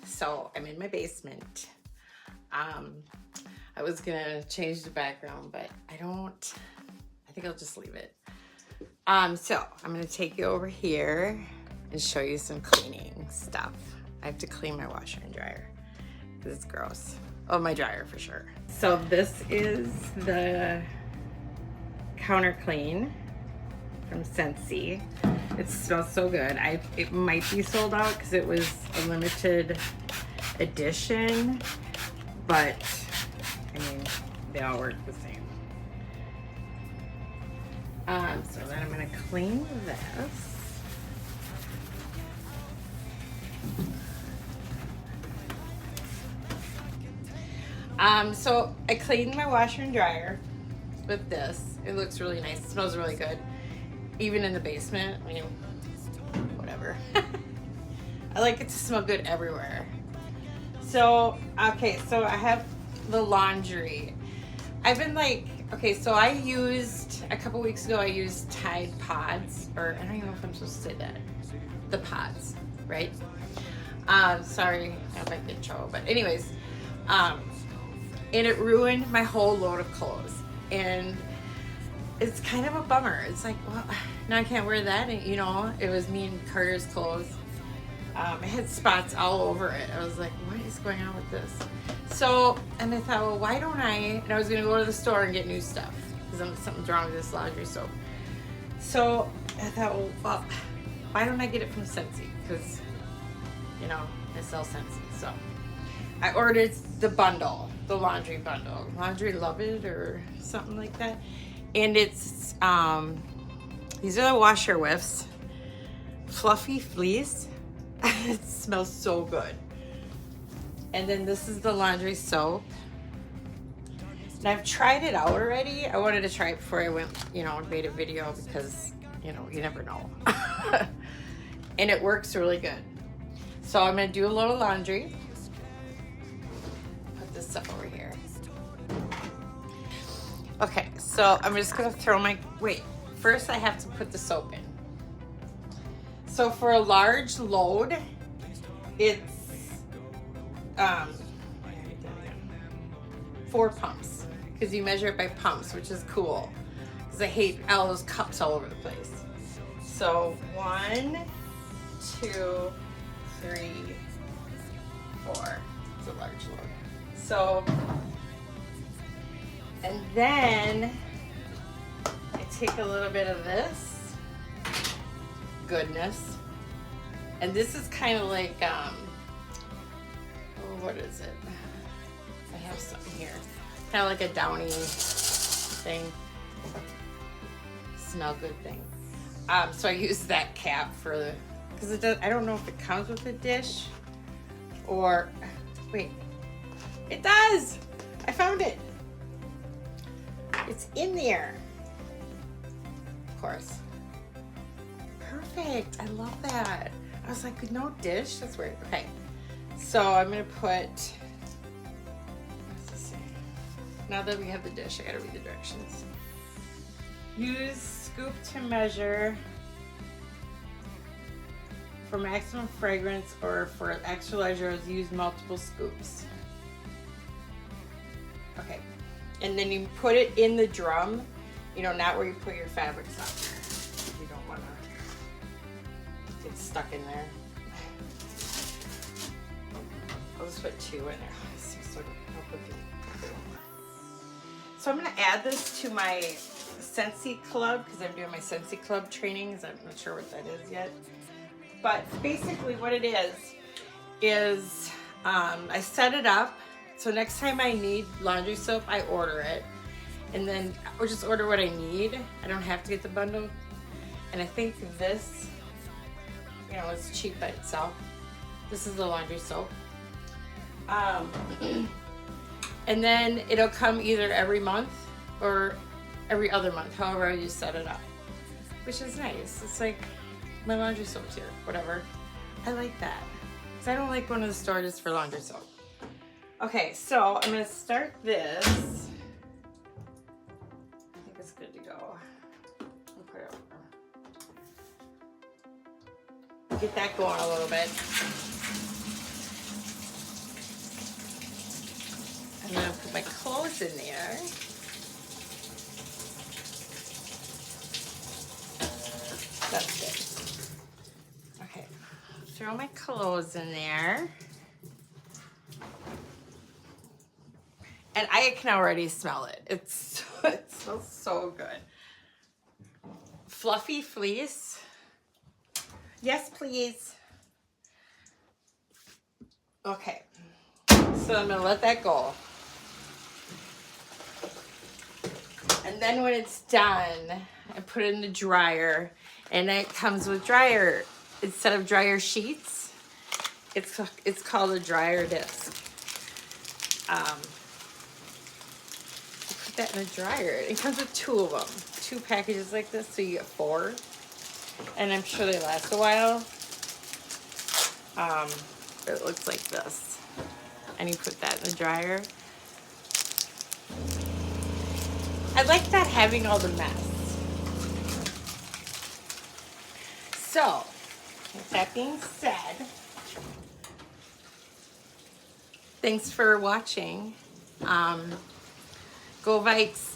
So I'm in my basement. I was gonna change the background, but I think I'll just leave it. So I'm gonna take you over here and show you some cleaning stuff. I have to clean my washer and dryer because it's gross. Oh, my dryer for sure. So this is the counter clean from Scentsy. It smells so good. It might be sold out because it was a limited edition, but I mean, they all work the same. So then I'm gonna clean this. So I cleaned my washer and dryer with this. It looks really nice. It smells really good. Even in the basement, I mean, whatever. I like it to smell good everywhere. So, okay, so I have the laundry. I've been like, okay, so I used, a couple weeks ago, I used Tide Pods, or I don't even know if I'm supposed to say that. The pods, right? Sorry, I might get in trouble, but anyways, and it ruined my whole load of clothes. And it's kind of a bummer. It's like, well, now I can't wear that. And, you know, it was me and Carter's clothes. It had spots all over it. I was like, what is going on with this? So, and I thought, well, why don't and I was going to go to the store and get new stuff because something's wrong with this laundry soap. So I thought, well, why don't I get it from Scentsy? Because, you know, I sell Scentsy. So I ordered the bundle, the laundry bundle, Laundry Love It or something like that. And it's, these are the washer whiffs, fluffy fleece. It smells so good. And then this is the laundry soap. And I've tried it out already. I wanted to try it before I went, you know, made a video because, you know, you never know. And it works really good. So I'm gonna do a little laundry. Put this stuff over here. Okay, so I'm just gonna throw wait, first I have to put the soap in. So for a large load, it's 4 pumps, because you measure it by pumps, which is cool, because I hate all those cups all over the place. So 1, 2, 3, 4, it's a large load. So, and then I take a little bit of this goodness, and this is kind of like, oh, what is it? I have something here. Kind of like a Downy thing. Smell good thing. So I use that cap for the, because it does, I don't know if it comes with a dish or, wait, it does! I found it. It's in there. Of course. Perfect. I love that. I was like, no dish? That's weird. Okay. So I'm going to put, what's this say? Now that we have the dish, I got to read the directions. Use scoop to measure for maximum fragrance, or for extra leisure, use multiple scoops. Okay. And then you put it in the drum, you know, not where you put your fabric softener. You don't want to get stuck in there. I'll just put 2 in there. So I'm going to add this to my Scentsy Club, because I'm doing my Scentsy Club trainings. I'm not sure what that is yet. But basically what it is I set it up. So next time I need laundry soap, I order it. And then I'll just order what I need. I don't have to get the bundle. And I think this, you know, it's cheap by itself. This is the laundry soap. And then it'll come either every month or every other month, however you set it up, which is nice. It's like my laundry soap's here, whatever. I like that, because I don't like going to the store just for laundry soap. Okay, so I'm gonna start this. I think it's good to go. I'll put it over. Get that going a little bit. I'm gonna put my clothes in there. That's good. Okay, throw my clothes in there. And I can already smell it. It smells so good. Fluffy fleece. Yes, please. Okay, so I'm gonna let that go. And then when it's done, I put it in the dryer, and it comes with dryer, instead of dryer sheets, it's called a dryer disc. Put that in the dryer. It comes with 2 of them, 2 packages like this, so you get 4. And I'm sure they last a while. It looks like this. And you put that in the dryer. I like that having all the mess. So, with that being said, thanks for watching. Go Vikes.